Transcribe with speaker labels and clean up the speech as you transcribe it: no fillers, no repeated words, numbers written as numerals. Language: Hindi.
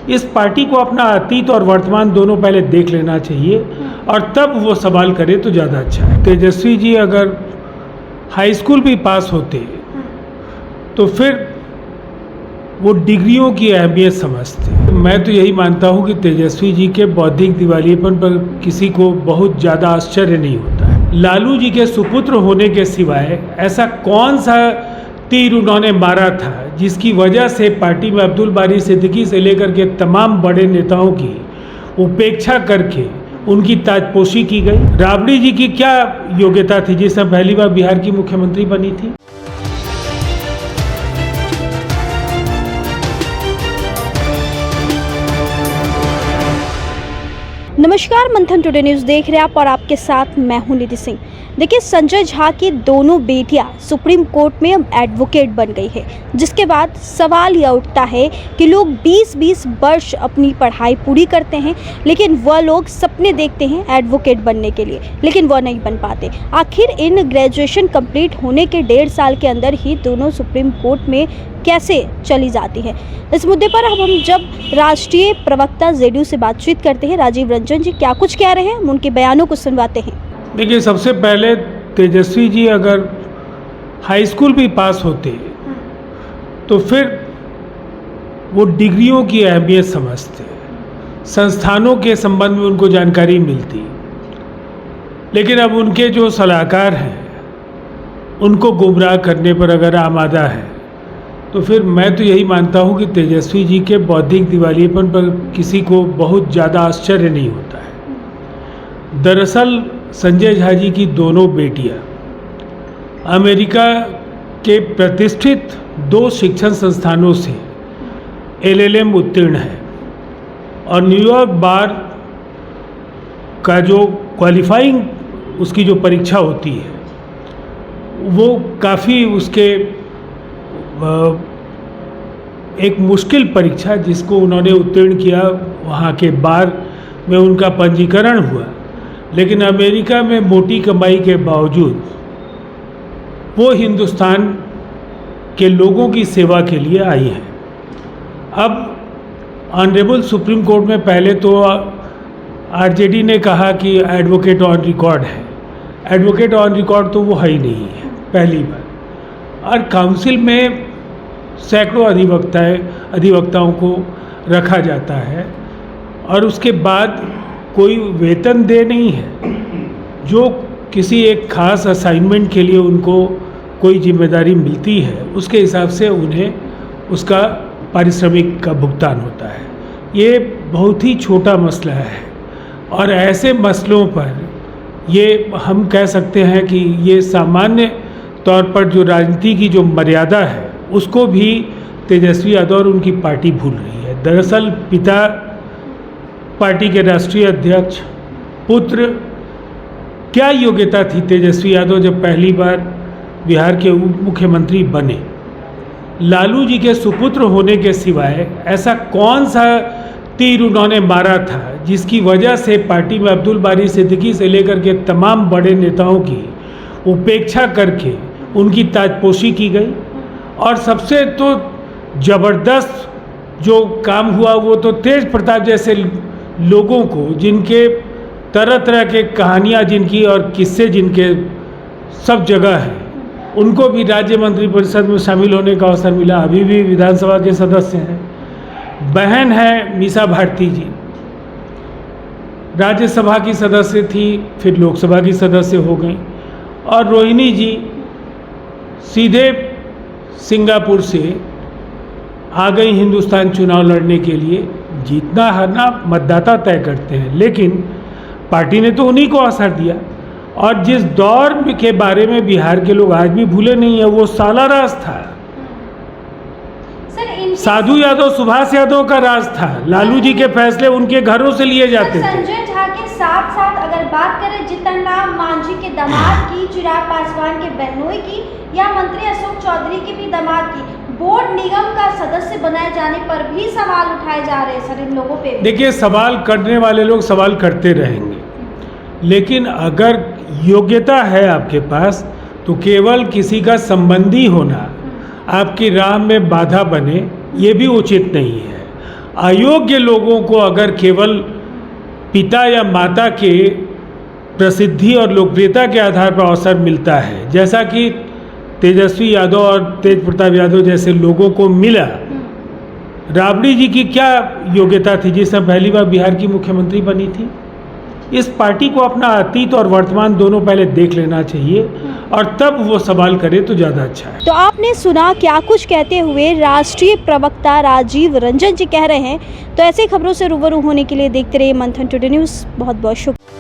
Speaker 1: इस पार्टी को अपना अतीत और वर्तमान दोनों पहले देख लेना चाहिए और तब वो सवाल करे तो ज़्यादा अच्छा है। तेजस्वी जी अगर हाई स्कूल भी पास होते तो फिर वो डिग्रियों की अहमियत समझते। मैं तो यही मानता हूँ कि तेजस्वी जी के बौद्धिक दिवालियेपन पर किसी को बहुत ज़्यादा आश्चर्य नहीं होता है। लालू जी के सुपुत्र होने के सिवाय ऐसा कौन सा तीर उन्होंने मारा था जिसकी वजह से पार्टी में अब्दुल बारी सिद्दीकी से लेकर के तमाम बड़े नेताओं की उपेक्षा करके उनकी ताजपोशी की गई। राबड़ी जी की क्या योग्यता थी जिससे पहली बार बिहार की मुख्यमंत्री बनी थी?
Speaker 2: नमस्कार, मंथन टुडे न्यूज़ देख रहे हैं आप और आपके साथ मैं हूं निधि सिंह। देखिए, संजय झा की दोनों बेटियां सुप्रीम कोर्ट में अब एडवोकेट बन गई है, जिसके बाद सवाल यह उठता है कि लोग 20-20 वर्ष अपनी पढ़ाई पूरी करते हैं, लेकिन वह लोग सपने देखते हैं एडवोकेट बनने के लिए, लेकिन वह नहीं बन पाते। आखिर इन ग्रेजुएशन कंप्लीट होने के 1.5 साल के अंदर ही दोनों सुप्रीम कोर्ट में कैसे चली जाती है? इस मुद्दे पर हम जब राष्ट्रीय प्रवक्ता जेडीयू से बातचीत करते हैं, राजीव रंजन जी क्या कुछ कह रहे हैं, हम उनके बयानों को सुनवाते हैं।
Speaker 1: देखिए, सबसे पहले तेजस्वी जी अगर हाई स्कूल भी पास होते तो फिर वो डिग्रियों की अहमियत समझते, संस्थानों के संबंध में उनको जानकारी मिलती। लेकिन अब उनके जो सलाहकार हैं उनको गुमराह करने पर अगर आमादा है तो फिर मैं तो यही मानता हूँ कि तेजस्वी जी के बौद्धिक दिवालियेपन पर किसी को बहुत ज़्यादा आश्चर्य नहीं होता है। दरअसल संजय झा जी की दोनों बेटियां अमेरिका के प्रतिष्ठित 2 शिक्षण संस्थानों से LLM उत्तीर्ण है और न्यूयॉर्क बार का जो क्वालिफाइंग उसकी जो परीक्षा होती है वो काफ़ी उसके एक मुश्किल परीक्षा जिसको उन्होंने उत्तीर्ण किया, वहाँ के बार में उनका पंजीकरण हुआ। लेकिन अमेरिका में मोटी कमाई के बावजूद वो हिंदुस्तान के लोगों की सेवा के लिए आई है। अब ऑनरेबल सुप्रीम कोर्ट में पहले तो RJD ने कहा कि एडवोकेट ऑन रिकॉर्ड है। एडवोकेट ऑन रिकॉर्ड तो वो है ही नहीं है पहली बार। और काउंसिल में सैकड़ों अधिवक्ताओं को रखा जाता है और उसके बाद कोई वेतन दे नहीं है। जो किसी एक खास असाइनमेंट के लिए उनको कोई जिम्मेदारी मिलती है उसके हिसाब से उन्हें उसका पारिश्रमिक का भुगतान होता है। ये बहुत ही छोटा मसला है और ऐसे मसलों पर ये हम कह सकते हैं कि ये सामान्य तौर पर जो राजनीति की जो मर्यादा है उसको भी तेजस्वी यादव और उनकी पार्टी भूल रही है। दरअसल पिता पार्टी के राष्ट्रीय अध्यक्ष, पुत्र, क्या योग्यता थी तेजस्वी यादव जब पहली बार बिहार के उप मुख्यमंत्री बने? लालू जी के सुपुत्र होने के सिवाय ऐसा कौन सा तीर उन्होंने मारा था जिसकी वजह से पार्टी में अब्दुल बारी सिद्दीकी से लेकर के तमाम बड़े नेताओं की उपेक्षा करके उनकी ताजपोशी की गई? और सबसे तो ज़बरदस्त जो काम हुआ वो तो तेज प्रताप जैसे लोगों को, जिनके तरह तरह के कहानियाँ जिनकी और किस्से जिनके सब जगह हैं, उनको भी राज्य मंत्रिपरिषद में शामिल होने का अवसर मिला। अभी भी विधानसभा के सदस्य हैं। बहन है मीसा भारती जी, राज्यसभा की सदस्य थी, फिर लोकसभा की सदस्य हो गई। और रोहिणी जी सीधे सिंगापुर से आ गई हिंदुस्तान चुनाव लड़ने के लिए। जीतना हारना मतदाता तय करते हैं, लेकिन पार्टी ने तो उन्हीं को अवसर दिया। और जिस दौर के बारे में बिहार के लोग आज भी भूले नहीं है वो साला राज था। साधु यादव, सुभाष यादव का राज था। लालू जी के फैसले उनके घरों से लिए जाते थे।
Speaker 2: संजय झा के साथ साथ अगर बात करें जीतन राम मांझी के दामाद की, चिराग पासवान के बहनोई की, या मंत्री अशोक चौधरी के भी दामाद की, बोर्ड निगम का सदस्य बनाए जाने पर भी सवाल उठाए जा रहे हैं सर इन लोगों पे।
Speaker 1: देखिए, सवाल करने वाले लोग सवाल करते रहेंगे, लेकिन अगर योग्यता है आपके पास तो केवल किसी का संबंधी होना आपकी राह में बाधा बने ये भी उचित नहीं है। अयोग्य लोगों को अगर केवल पिता या माता के प्रसिद्धि और लोकप्रियता के आधार पर अवसर मिलता है, जैसा कि तेजस्वी यादव और तेज प्रताप यादव जैसे लोगों को मिला, राबड़ी जी की क्या योग्यता थी जिसने पहली बार बिहार की मुख्यमंत्री बनी थी? इस पार्टी को अपना अतीत और वर्तमान दोनों पहले देख लेना चाहिए और तब वो सवाल करे तो ज़्यादा अच्छा है।
Speaker 2: तो आपने सुना क्या कुछ कहते हुए राष्ट्रीय प्रवक्ता राजीव रंजन जी कह रहे हैं। तो ऐसे खबरों से रूबरू होने के लिए देखते रहिए मंथन टुडे न्यूज़। बहुत बहुत शुक्रिया।